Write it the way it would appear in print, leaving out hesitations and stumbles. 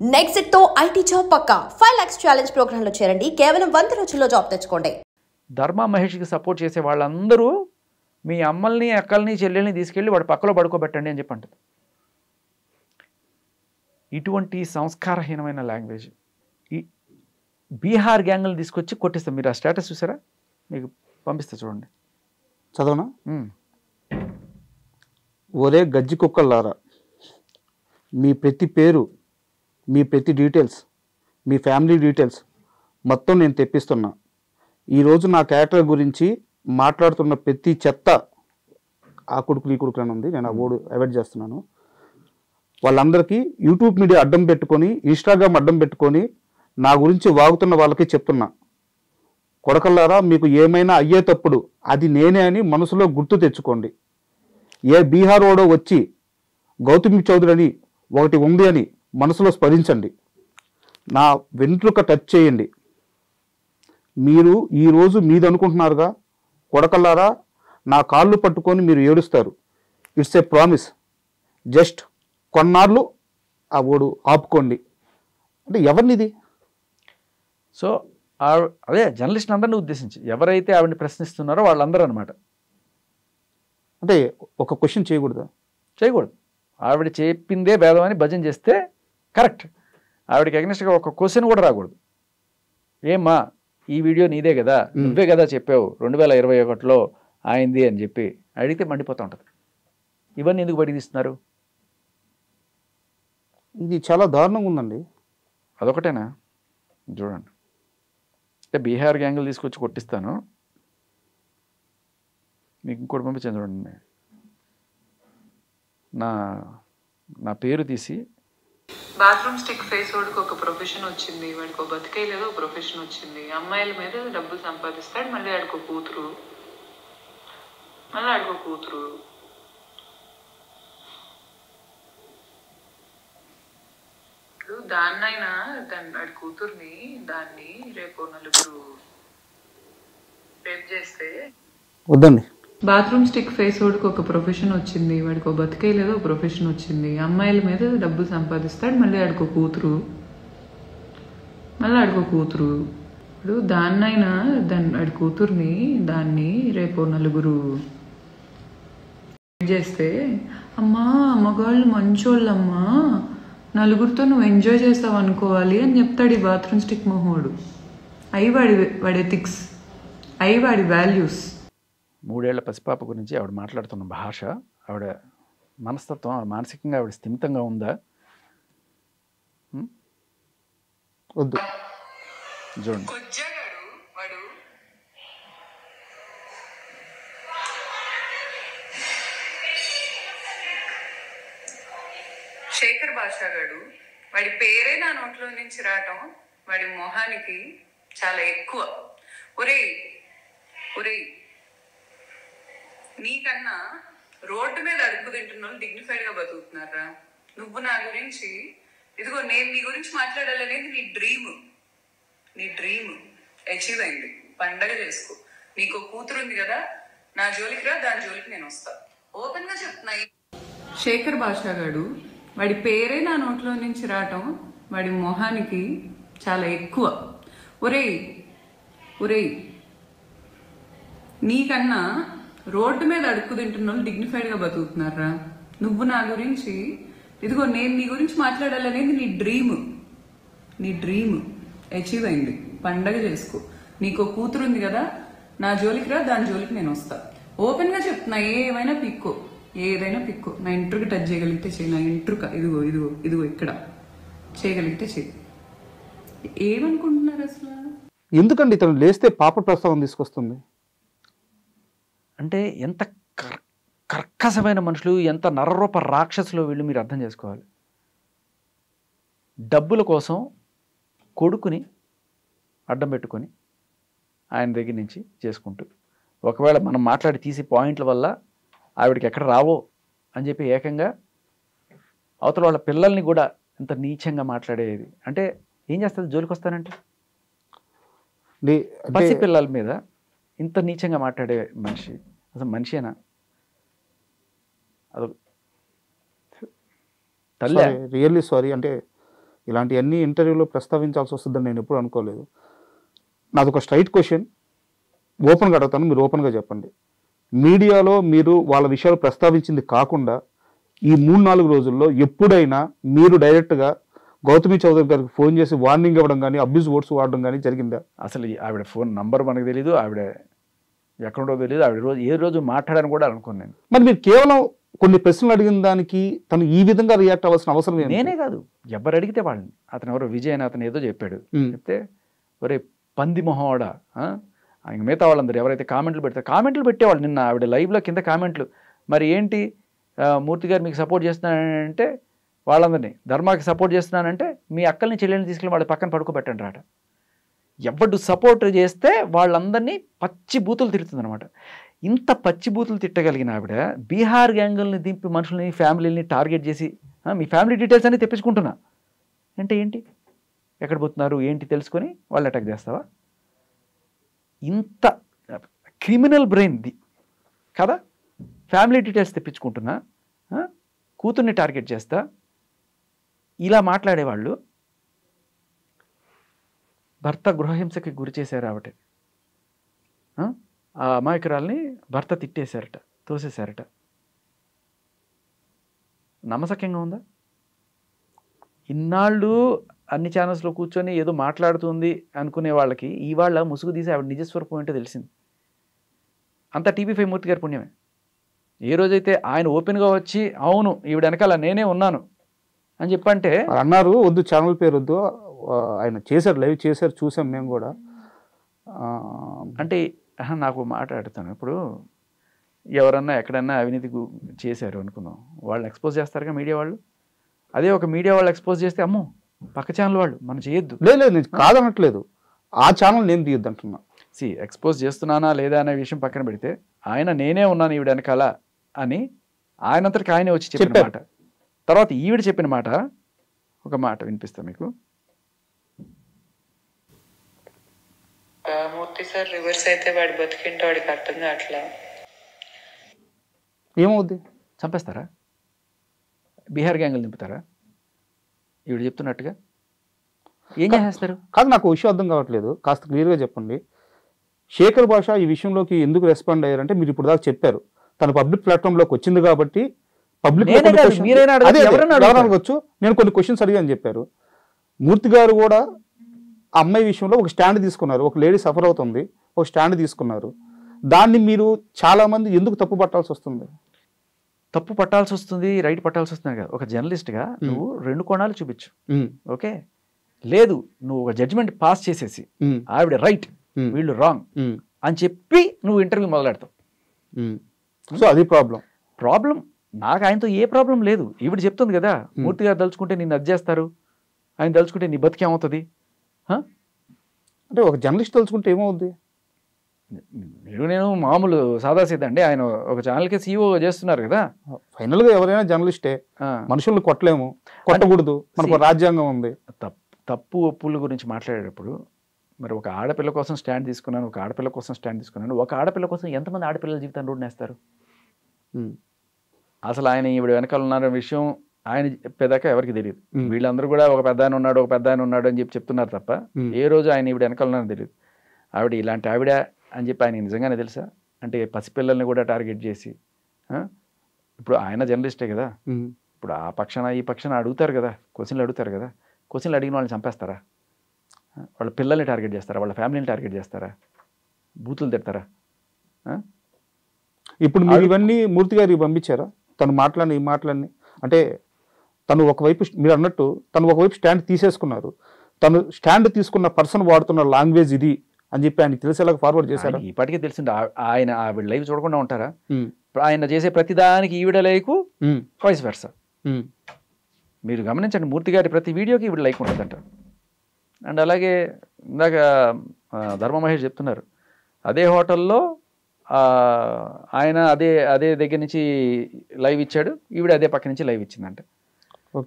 Next తో IT job పక్కా 5 lakhs challenge program లో చేరండి. కేవలం 100 రోజుల్లో జాబ్ తెచ్చుకోండి. ధర్మ మహేష్కి సపోర్ట్ చేసే వాళ్ళందరూ మీ అమ్మల్ని అక్కల్ని చెల్లెల్ని తీసుకెళ్ళి వాడి పక్కలో పడుకోబెట్టండి అని చెప్పి అంటుంది. ఇటువంటి సంస్కారహీనమైన లాంగ్వేజ్ ఈ బీహార్ గ్యాంగ్లు తీసుకొచ్చి కొట్టిస్తాం. మీరు ఆ స్టేటస్ చూసారా? మీకు పంపిస్తా చూడండి, చదవనా? ఒరే గజ్జి కుక్కల్లారా, మీ ప్రతి పేరు, మీ ప్రతి డీటెయిల్స్, మీ ఫ్యామిలీ డీటెయిల్స్ మొత్తం నేను తెప్పిస్తున్నా. ఈరోజు నా క్యారెక్టర్ గురించి మాట్లాడుతున్న ప్రతి చెత్త ఆ కొడుకులు ఈ కొడుకులు అని ఉంది, నేను ఆ ఓడు అవాయిడ్ చేస్తున్నాను. వాళ్ళందరికీ యూట్యూబ్ మీడియా అడ్డం పెట్టుకొని, ఇన్స్టాగ్రామ్ అడ్డం పెట్టుకొని నా గురించి వాగుతున్న వాళ్ళకి చెప్తున్నా, కొడకల్లారా మీకు ఏమైనా అయ్యేటప్పుడు అది నేనే అని మనసులో గుర్తు తెచ్చుకోండి. ఏ బీహార్ ఓడో వచ్చి గౌతమి చౌదరి అని ఒకటి ఉంది అని మనసులో స్మరించండి. నా వెంట్రుక టచ్ చేయండి. మీరు ఈరోజు మీది అనుకుంటున్నారుగా, కొడకల్లారా నా కాళ్ళు పట్టుకొని మీరు ఏడుస్తారు. It's a promise. జస్ట్ కొన్నాళ్ళు ఆ ఓడు ఆపుకోండి అంటే ఎవరినిది? సో అదే జర్నలిస్ట్ అందరినీ ఉద్దేశించి ఎవరైతే ఆవిడని ప్రశ్నిస్తున్నారో వాళ్ళందరూ అనమాట. అంటే ఒక క్వశ్చన్ చేయకూడదా? చేయకూడదు. ఆవిడ చెప్పిందే వేదం అని భజన చేస్తే కరెక్ట్. ఆవిడకి అగ్నిస్ట్గా ఒక క్వశ్చన్ కూడా రాకూడదు. ఏమ్మా ఈ వీడియో నీదే కదా, నువ్వే కదా చెప్పావు 2021లో ఆయింది అని చెప్పి అడిగితే మండిపోతూ ఉంటుంది. ఇవన్నీ ఎందుకు బయట తీస్తున్నారు? ఇది చాలా దారుణంగా ఉందండి. అదొకటేనా? చూడండి, అంటే బీహార్ గ్యాంగులు తీసుకొచ్చి కొట్టిస్తాను. మీకు ఇంకోటి పంపించాను చూడండి. నా పేరు తీసి బాత్రూమ్ స్టిక్ ఫేస్ వాడికి ఒక ప్రొఫెషన్ వచ్చింది, వాడికి ఒక బతికే లేదో ఒక ప్రొఫెషన్ వచ్చింది. అమ్మాయిల మీద డబ్బులు సంపాదిస్తాడు, మళ్ళీ ఆడికో కూతురు, ఇప్పుడు దాన్నైనా వాడి కూతుర్ని దాన్ని రేపు నలుగురు రేప్ చేస్తే వద్దండి. బాత్రూమ్ స్టిక్ ఫేస్ వాడికి ఒక ప్రొఫెషన్ వచ్చింది, వాడికి ఒక బతికే లేదో ఒక ప్రొఫెషన్ వచ్చింది. అమ్మాయిల మీద డబ్బులు సంపాదిస్తాడు, మళ్ళీ ఆడికో కూతురు, ఇప్పుడు దాన్నైనా వాడి కూతుర్ని దాన్ని రేపు నలుగురు చేస్తే, అమ్మా మగవాళ్ళు మంచోళ్ళమ్మా, నలుగురితో నువ్వు ఎంజాయ్ చేస్తావు అనుకోవాలి అని చెప్తాడు ఈ బాత్రూమ్ స్టిక్ మొహోడు. అవి వాడి ఎథిక్స్, అవి వాడి వాల్యూస్. 3 ఏళ్ల పసిపాప గురించి ఆవిడ మాట్లాడుతున్న భాష, ఆవిడ మనస్తత్వం, మానసికంగా ఆవిడ స్థిమితంగా ఉందా? వద్దు చూడండి. శేఖర్ భాషా గాడు, వాడి పేరే నా నోట్లో నుంచి రావటం వాడి మొహానికి చాలా ఎక్కువ. ఒరేయ్ నీకన్నా రోడ్డు మీద అడుగు తింటున్న వాళ్ళు డిగ్నిఫైడ్ గా బతుకుతున్నారా? నువ్వు నా గురించి, ఇదిగో నేను నీ గురించి మాట్లాడాలనేది నీ డ్రీమ్ అచీవ్ అయింది. పండగ చేసుకో. నీకు కూతురు ఉంది కదా, నా జోలికి రా, దాని జోలికి నేను వస్తా. ఓపెన్ గా చెప్తున్నా. శేఖర్ భాషా గాడు, వాడి పేరే నా నోట్లో నుంచి రావటం వాడి మొహానికి చాలా ఎక్కువ. ఒరేయ్ నీకన్నా రోడ్డు మీద అడుక్కు తింటున్న వాళ్ళు డిగ్నిఫైడ్ గా బతుకుతున్నారా? నువ్వు నా గురించి, ఇదిగో నేను నీ గురించి మాట్లాడాలనేది నీ డ్రీమ్ అచీవ్ అయింది. పండగ చేసుకో. నీకు కూతురు ఉంది కదా, నా జోలికి రా, దాని జోలికి నేను వస్తా. ఓపెన్ గా చెప్తున్నా. ఏదైనా పిక్కో. నా ఇంట్రుకి టచ్ చేయగలిగితే చెయ్యి. నా ఇంట్రుక ఇదిగో ఇక్కడ చేయగలిగితే చెయ్యి. ఏమనుకుంటున్నారు అసలు? ఎందుకండి ఇతను లేస్తే పాప ప్రస్తావన తీసుకొస్తుంది? అంటే ఎంత కర్కశమైన మనుషులు, ఎంత నరరూప రాక్షసులు వీళ్ళు, మీరు అర్థం చేసుకోవాలి. డబ్బుల కోసం కొడుకుని అడ్డం పెట్టుకొని ఆయన దగ్గర నుంచి చేసుకుంటూ, ఒకవేళ మనం మాట్లాడి తీసి పాయింట్ల వల్ల ఆవిడకి ఎక్కడ రావో అని చెప్పి ఏకంగా అవతల వాళ్ళ పిల్లల్ని కూడా ఇంత నీచంగా మాట్లాడేది. అంటే ఏం చేస్తుంది? జోలికి వస్తానంటే పసి పిల్లల మీద ఇంత నీచంగా మాట్లాడే మనిషి అసలు మనిషేనా? అది తల్లి రియల్లీ సారీ. అంటే ఇలాంటివన్నీ ఇంటర్వ్యూలో ప్రస్తావించాల్సి వస్తుందని నేను ఎప్పుడు అనుకోలేదు. నాదొక స్ట్రైట్ క్వశ్చన్, ఓపెన్గా అడుగుతాను, మీరు ఓపెన్గా చెప్పండి. మీడియాలో మీరు వాళ్ళ విషయాలు ప్రస్తావించింది కాకుండా ఈ 3-4 రోజుల్లో ఎప్పుడైనా మీరు డైరెక్ట్గా గౌతమి చౌదరి గారికి ఫోన్ చేసి వార్నింగ్ ఇవ్వడం కానీ, అబ్యూజ్ వర్డ్స్ వాడడం కానీ జరిగిందా? అసలు ఆవిడ ఫోన్ నంబర్ మనకు తెలియదు, ఆవిడ ఎక్కడో తెలియదు, ఆవిడ ఏ రోజు మాట్లాడని కూడా అనుకోను నేను. మరి మీరు కేవలం కొన్ని ప్రశ్నలు అడిగిన దానికి తను ఈ విధంగా రియాక్ట్ అవ్వాల్సిన అవసరం ఏంటి? నేనే కాదు, ఎవరు అడిగితే వాళ్ళని. అతను ఎవరో విజయ్ అని అతను ఏదో చెప్పాడు, చెప్తే ఒరే పంది మొహవాడా, ఇంక మిగతా వాళ్ళందరూ ఎవరైతే కామెంట్లు పెడతారు, కామెంట్లు పెట్టేవాళ్ళు. నిన్న ఆవిడ లైవ్లో కింద కామెంట్లు, మరి ఏంటి మూర్తి గారు మీకు సపోర్ట్ చేస్తున్నానంటే వాళ్ళందరినీ, ధర్మాకి సపోర్ట్ చేస్తున్నానంటే మీ అక్కల్ని చెల్లెల్ని తీసుకెళ్ళి వాళ్ళ పక్కన పడుకోబెట్టండి రాట. ఎవడు సపోర్ట్ చేస్తే వాళ్ళందరినీ పచ్చి బూతులు తిడుతుందనమాట. ఇంత పచ్చి బూతులు తిట్టగలిగిన ఆవిడ బీహార్ గ్యాంగుల్ని దింపి మనుషుల్ని, ఫ్యామిలీని టార్గెట్ చేసి మీ ఫ్యామిలీ డీటెయిల్స్ అన్నీ తెప్పించుకుంటున్నా అంటే ఏంటి, ఎక్కడ పోతున్నారు ఏంటి తెలుసుకొని వాళ్ళు అటాక్ చేస్తావా? ఇంత క్రిమినల్ బ్రెయిన్ది కదా. ఫ్యామిలీ డీటెయిల్స్ తెప్పించుకుంటున్నా, కూతుర్ని టార్గెట్ చేస్తా, ఇలా మాట్లాడేవాళ్ళు. భర్త గృహహింసకి గురి చేశారు ఆవిడ. ఆ అమాయకురాల్ని భర్త తిట్టేశారట, తోసేశారట. నమ్మసక్యంగా ఉందా? ఇన్నాళ్ళు అన్ని ఛానల్స్లో కూర్చొని ఏదో మాట్లాడుతుంది అనుకునే వాళ్ళకి ఇవాళ ముసుగు తీసి ఆవిడ నిజస్వరూపం ఏంటో తెలిసింది. అంతా టీవీ5 మూర్తి గారి పుణ్యమే. ఏ రోజైతే ఆయన ఓపెన్గా వచ్చి అవును ఈవిడ వెనకాల నేనే ఉన్నాను అని చెప్పంటే అన్నారు, వద్దు ఛానల్ పేరు వద్దు, ఆయన చేశారు, లైవ్ చేశారు, చూసాం మేము కూడా. అంటే నాకు మాట్లాడుతాను, ఇప్పుడు ఎవరన్నా ఎక్కడన్నా అవినీతి చేశారు అనుకుందాం, వాళ్ళని ఎక్స్పోజ్ చేస్తారుగా మీడియా వాళ్ళు. అదే ఒక మీడియా వాళ్ళు ఎక్స్పోజ్ చేస్తే అమ్మో పక్క ఛానల్ వాళ్ళు మనం చేయొద్దు. లేదు నేను కాదనట్లేదు, ఆ ఛానల్ నేను తీయొద్దు అంటున్నా. ఎక్స్పోజ్ చేస్తున్నానా లేదా అనే విషయం పక్కన పెడితే ఆయన నేనే ఉన్నాను ఈవిడ వెనకాల అని ఆయనంతటికి ఆయనే వచ్చి చెప్పిన మాట. తర్వాత ఈవిడ చెప్పిన మాట, ఒక మాట వినిపిస్తా మీకు. మూర్తి సార్ రివర్స్ అయితే వాడి బతికింటే వాడికి అర్థం కావట్లా. ఏమవుద్ది? చంపేస్తారా? బీహార్ గ్యాంగులు నింపుతారా? ఈవిడ చెప్తున్నట్టుగా ఏం చేస్తారు? కాదు, నాకు విషయం అర్థం కావట్లేదు, కాస్త క్లియర్గా చెప్పండి. శేఖర్ భాష ఈ విషయంలోకి ఎందుకు రెస్పాండ్ అయ్యారంటే మీరు ఇప్పుడు దాకా చెప్పారు, తను పబ్లిక్ ప్లాట్ఫామ్లోకి వచ్చింది కాబట్టి పబ్లిక్ అడగచ్చు, నేను కొన్ని క్వశ్చన్స్ అడిగాను చెప్పారు. మూర్తి గారు కూడా ఆ అమ్మాయి విషయంలో ఒక స్టాండ్ తీసుకున్నారు, ఒక లేడీ సఫర్ అవుతుంది, ఒక స్టాండ్ తీసుకున్నారు. దాన్ని మీరు చాలా మంది ఎందుకు తప్పు పట్టాల్సి వస్తుంది? తప్పు పట్టాల్సి వస్తుంది, రైట్ పట్టాల్సి వస్తుంది కదా. ఒక జర్నలిస్ట్గా నువ్వు 2 కోణాలు చూపించు, ఓకే? లేదు నువ్వు ఒక జడ్జిమెంట్ పాస్ చేసేసి ఆవిడ రైట్ వీళ్ళు రాంగ్ అని చెప్పి నువ్వు ఇంటర్వ్యూ మొదలెడతావు. సో అది ప్రాబ్లం. నాకు ఆయనతో ఏ ప్రాబ్లం లేదు. ఈవిడ చెప్తుంది కదా, మూర్తి గారు తలుచుకుంటే నిన్ను అది చేస్తారు, ఆయన తలుచుకుంటే నీ బతికేమవుతుంది అంటే ఒక జర్నలిస్ట్ తలుచుకుంటే ఏమవుద్ది? నేను మామూలు సాదాసీదా అండి, ఆయన ఒక ఛానల్కి సీఈఓ చేస్తున్నారు కదా. ఫైనల్గా ఎవరైనా జర్నలిస్టే, మనుషుల్ని కొట్టలేము, కొట్టకూడదు, మనకు రాజ్యాంగం ఉంది. తప్పు ఒప్పుల గురించి మాట్లాడేటప్పుడు మరి ఒక ఆడపిల్ల కోసం స్టాండ్ తీసుకున్నాను, ఒక ఆడపిల్ల కోసం స్టాండ్ తీసుకున్నాను, ఒక ఆడపిల్ల కోసం ఎంతమంది ఆడపిల్లల జీవితాన్ని రోడ్డు నేస్తారు? అసలు ఆయన ఈవిడ వెనకాల ఉన్న విషయం ఆయన చెప్పేదాకా ఎవరికి తెలియదు. వీళ్ళందరూ కూడా ఒక పెద్ద ఆయన ఉన్నాడు అని చెప్పి చెప్తున్నారు తప్ప ఏ రోజు ఆయన ఈవిడ వెనకాల ఉన్నారని తెలియదు. ఆవిడ ఇలాంటి ఆవిడ అని చెప్పి ఆయన నిజంగానే తెలుసా? అంటే పసిపిల్లల్ని కూడా టార్గెట్ చేసి, ఇప్పుడు ఆయన జర్నలిస్టే కదా, ఇప్పుడు ఆ పక్షాన ఈ పక్షాన అడుగుతారు కదా, క్వశ్చన్లు అడుగుతారు కదా, క్వశ్చన్లు అడిగిన వాళ్ళని చంపేస్తారా? వాళ్ళ పిల్లల్ని టార్గెట్ చేస్తారా? వాళ్ళ ఫ్యామిలీని టార్గెట్ చేస్తారా? బూతులు తిడతారా? ఇప్పుడు మీరు ఇవన్నీ మూర్తి గారికి పంపించారా? తను మాట్లాడిన ఈ మాటలన్నీ అంటే తను ఒకవైపు, మీరు అన్నట్టు తను ఒకవైపు స్టాండ్ తీసేసుకున్నారు, తను స్టాండ్ తీసుకున్న పర్సన్ వాడుతున్న లాంగ్వేజ్ ఇది అని చెప్పి ఆయన తెలిసేలాగా ఫార్వర్డ్ చేశారు. ఇప్పటికే తెలిసింది. ఆయన ఆవిడ లైవ్ చూడకుండా ఉంటారా? ఆయన చేసే ప్రతిదానికి ఈవిడ లైకు, వాయిస్ వెర్సా. మీరు గమనించండి, మూర్తి గారి ప్రతి వీడియోకి ఈవిడ లైక్ ఉంటుందంట. అండ్ అలాగే ఇందాక ధర్మ మహేష్ చెప్తున్నారు, అదే హోటల్లో ఆయన అదే దగ్గర నుంచి లైవ్ ఇచ్చాడు, ఈవిడ అదే పక్క నుంచి లైవ్ ఇచ్చిందంట.